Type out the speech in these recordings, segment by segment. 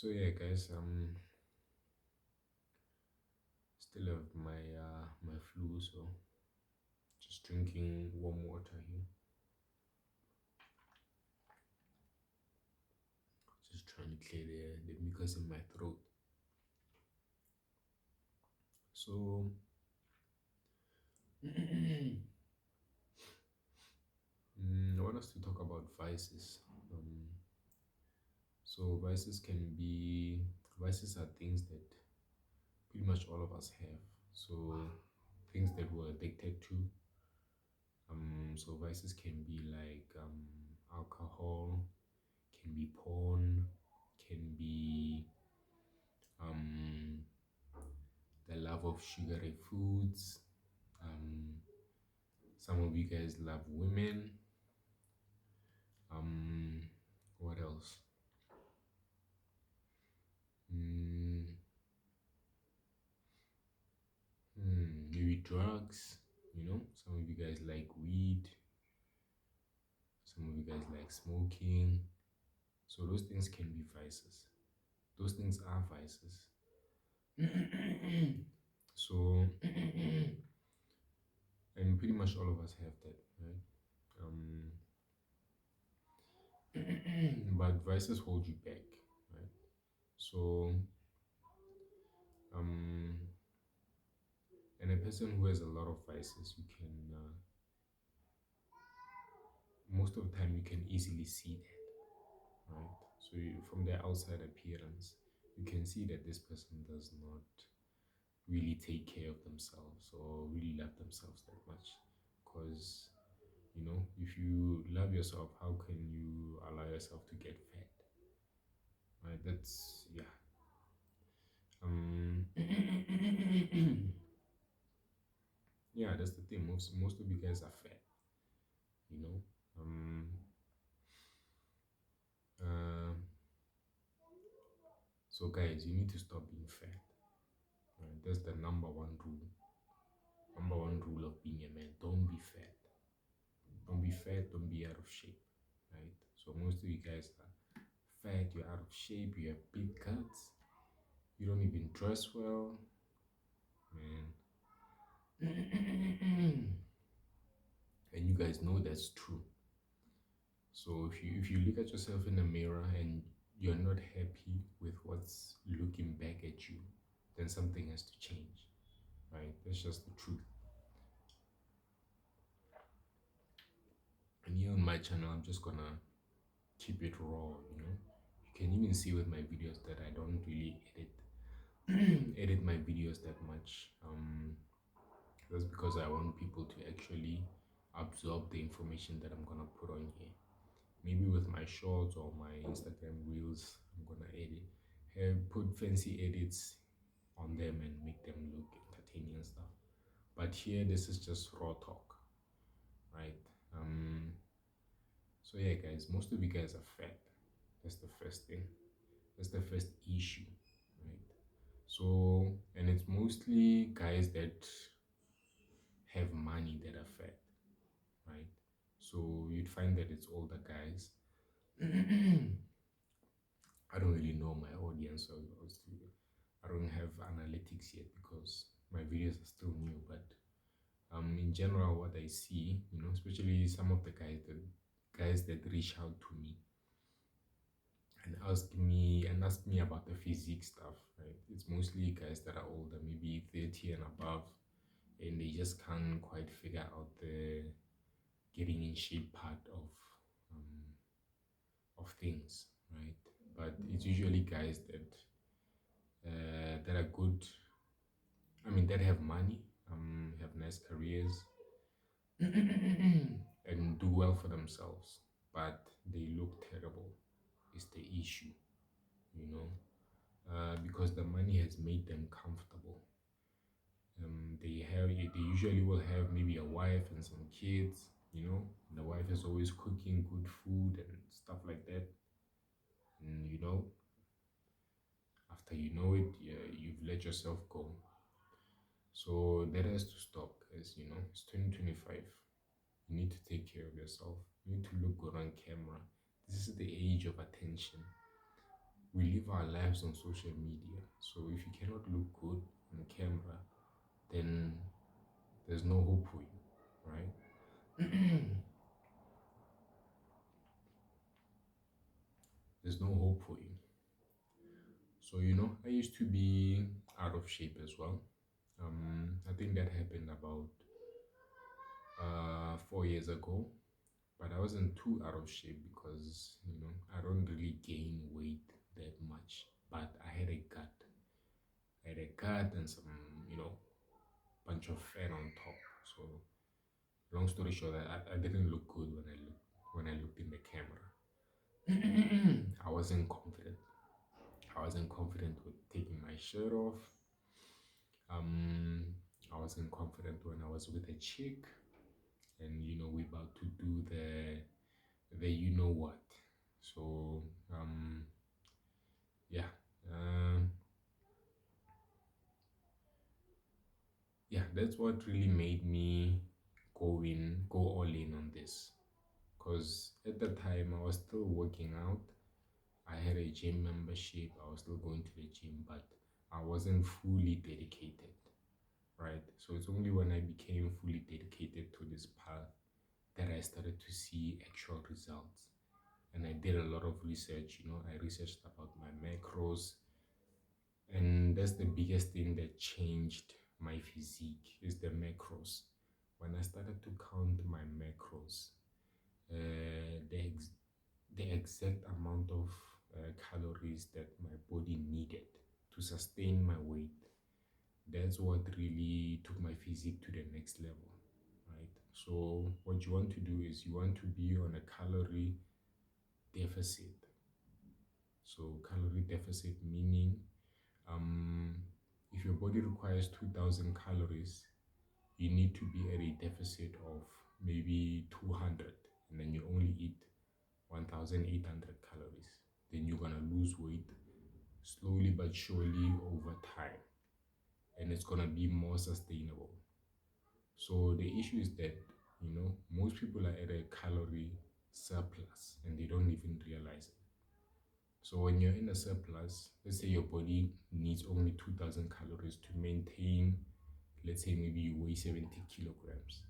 So yeah, guys, still have my flu, so just drinking warm water here. Just trying to clear the mucus in my throat. So I want us to talk about vices. So vices are things that pretty much all of us have. So things that we're addicted to. So vices can be like alcohol, can be porn, can be um, the love of sugary foods. Um, some of you guys love women. Um, what else? Mm, maybe drugs. Some of you guys like weed. Some of you guys like smoking. So those things can be vices. Those things are vices. So, and pretty much all of us have that, right? Um, but vices hold you back, right? So, um, and a person who has a lot of vices, you can, most of the time, you can easily see that, right? So, from their outside appearance, you can see that this person does not really take care of themselves or really love themselves that much. Because, if you love yourself, how can you allow yourself to get fat, right? That's, yeah. Um, yeah, that's the thing. Most of you guys are fat, you know. Um, uh, so guys, you need to stop being fat. Right? That's the number one rule. Number one rule of being a man: don't be fat. Don't be fat. Don't be out of shape. Right? So most of you guys are fat. You're out of shape. You have big cuts. You don't even dress well, man. And you guys know that's true. So if you look at yourself in the mirror and you're not happy with what's looking back at you, then something has to change, right? That's just the truth. And here on my channel, I'm just gonna keep it raw. You can even see with my videos that I don't really edit my videos that much. That's because I want people to actually absorb the information that I'm gonna put on here. Maybe with my shorts or my Instagram reels, I'm gonna put fancy edits on them and make them look entertaining and stuff. But here, this is just raw talk, right? So yeah, guys, most of you guys are fat. That's the first thing. That's the first issue, right? So, and it's mostly guys that have money that are fat, right? So you'd find that it's older guys. I don't really know my audience, so I don't have analytics yet because my videos are still new. But in general, what I see, especially some of the guys that reach out to me and ask me about the physique stuff, right? It's mostly guys that are older, maybe 30 and above, and they just can't quite figure out the getting in shape part of things, right? But it's usually guys that are good. I mean, that have money, have nice careers, and do well for themselves, but they look terrible. Is the issue, you know, because the money has made them comfortable. They usually will have maybe a wife and some kids. The wife is always cooking good food and stuff like that. And after you know it, yeah, you've let yourself go. So that has to stop, as it's 2025. You need to take care of yourself. You need to look good on camera. This is the age of attention. we live our lives on social media. So if you cannot look good on camera, then there's no hope for you, right? There's no hope for you. So I used to be out of shape as well. I think that happened about 4 years ago, but I wasn't too out of shape because I don't really gain weight that much. But I had a gut and some bunch of fat on top. So long story short, I didn't look good when I looked in the camera. I wasn't confident. I wasn't confident with taking my shirt off. Um, I wasn't confident when I was with a chick, and we're about to do the what. So yeah, um, yeah, that's what really made me go all in on this. Cause at the time I was still working out. I had a gym membership. I was still going to the gym, but I wasn't fully dedicated, right? So it's only when I became fully dedicated to this path that I started to see actual results. And I did a lot of research. I researched about my macros, and that's the biggest thing that changed my physique is the macros. When I started to count my macros, the the exact amount of calories that my body needed to sustain my weight. That's what really took my physique to the next level, right? So, what you want to do is you want to be on a calorie deficit. So, calorie deficit meaning um, if your body requires 2000 calories, you need to be at a deficit of maybe 200, and then you only eat 1800 calories. Then you're gonna lose weight slowly but surely over time, and it's gonna be more sustainable. So the issue is that most people are at a calorie surplus and they don't even realize it. So when you're in a surplus, let's say your body needs only 2000 calories to maintain, let's say maybe you weigh 70 kilograms.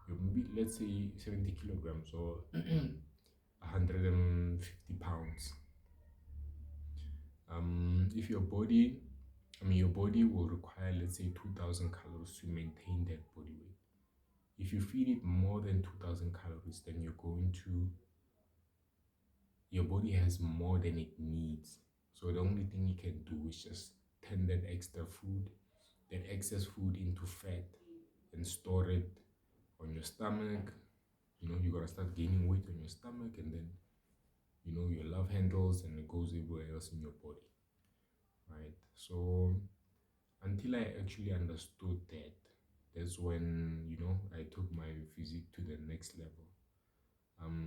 Maybe let's say 70 kilograms or 150 pounds. If your body, your body will require, let's say, 2000 calories to maintain that body weight. If you feed it more than 2000 calories, then your body has more than it needs. So the only thing you can do is just turn that extra food, that excess food into fat and store it on your stomach. You're gonna start gaining weight on your stomach, and then your love handles and it goes everywhere else in your body, right? So until I actually understood that, that's when I took my physique to the next level.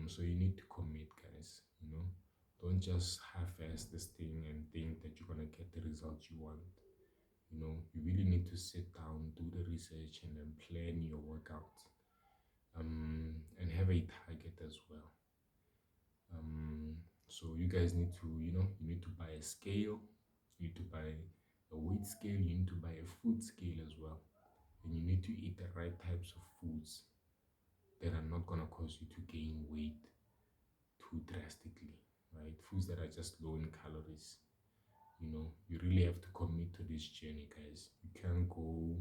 So you need to commit, guys. Don't just half-ass this thing and think that you're gonna get the results you want. You really need to sit down, do the research, and then plan your workouts. And have a target as well. Um, so you guys need to, you need to buy a scale, you need to buy a weight scale, you need to buy a food scale as well. And you need to eat the right types of foods that are not gonna cause you to gain weight too drastically, right? Foods that are just low in calories. You really have to commit to this journey, guys. You can't go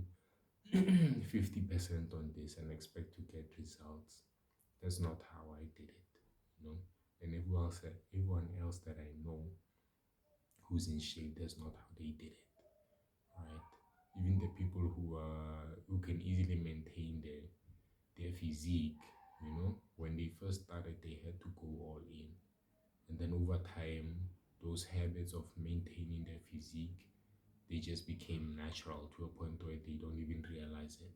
50% on this and expect to get results. That's not how I did it, you know. And everyone else that I know who's in shape, that's not how they did it, right? Even the people who can easily maintain their physique, when they first started, they had to go all in, and then over time, those habits of maintaining their physique, they just became natural to a point where they don't even realize it,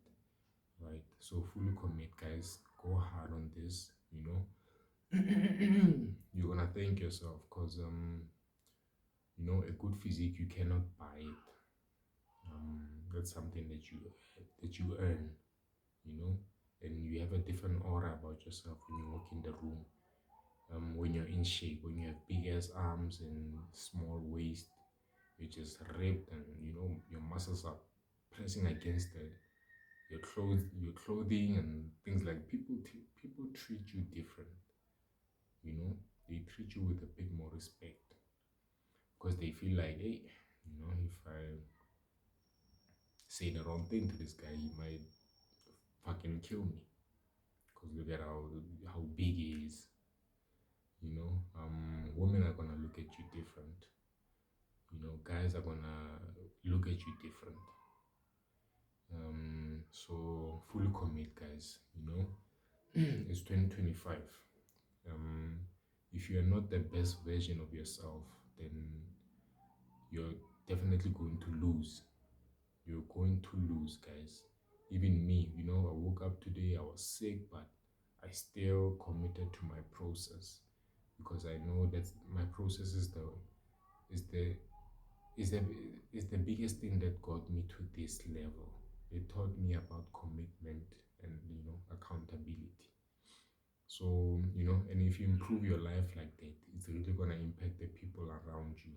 right? So fully commit, guys. Go hard on this. You're gonna thank yourself because a good physique you cannot buy it. That's something that you earn, you know, and you have a different aura about yourself when you walk in the room. when you're in shape, when you have big ass arms and small waist, you're just ripped, and your muscles are pressing against your clothing and things like people treat you different. You know, they treat you with a bit more respect because they feel like, hey, if I say the wrong thing to this guy, he might fucking kill me. Because look at how big he is. Women are gonna look at you different. Guys are gonna look at you different. So fully commit, guys. It's 2025. Um, if you are not the best version of yourself, then you're definitely going to lose. You're going to lose, guys. Even me, I woke up today, I was sick, but I still committed to my process because I know that my process is the is the is the biggest thing that got me to this level. It taught me about commitment and accountability. So and if you improve your life like that, it's really gonna impact the people around you.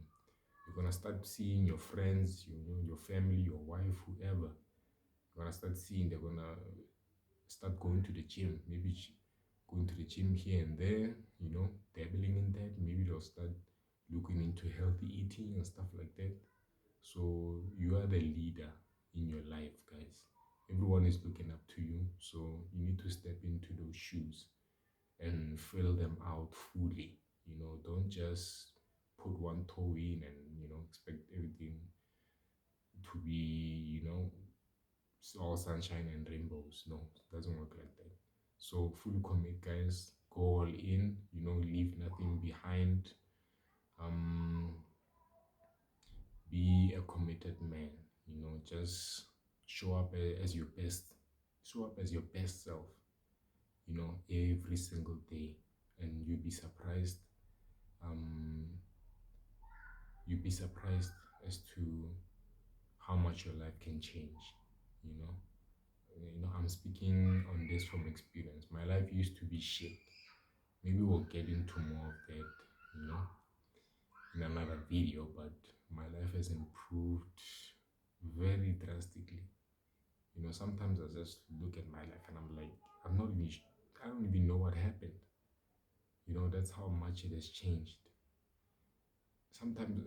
You're gonna start seeing your friends, your family, your wife, whoever. You're gonna start seeing they're gonna start going to the gym. Maybe going to the gym here and there, dabbling in that. Maybe they'll start looking into healthy eating and stuff like that. So you are the leader in your life, guys. Everyone is looking up to you. So you need to step into those shoes and fill them out fully. Don't just put one toe in and expect everything to be all sunshine and rainbows. No, it doesn't work like that. So fully commit, guys. Go all in. Leave nothing behind. Um, be a committed man. Just show up as your best. Show up as your best self. Every single day, and you'll be surprised. Um, you'll be surprised as to how much your life can change. You know, I'm speaking on this from experience. My life used to be shit. Maybe we'll get into more of that, you know, in another video. But my life has improved very drastically. Sometimes I just look at my life and I'm like, I don't even know what happened. That's how much it has changed. Sometimes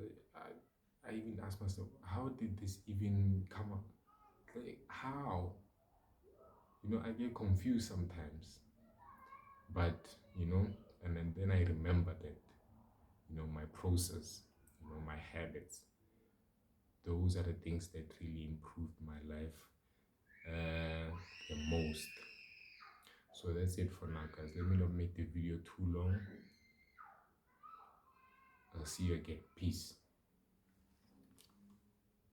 I even ask myself, how did this even come up? Like, how? I get confused sometimes. But, and then I remember that, my process, my habits, those are the things that really improved my life the most. So that's it for now, guys. Let me not make the video too long. I'll see you again. Peace.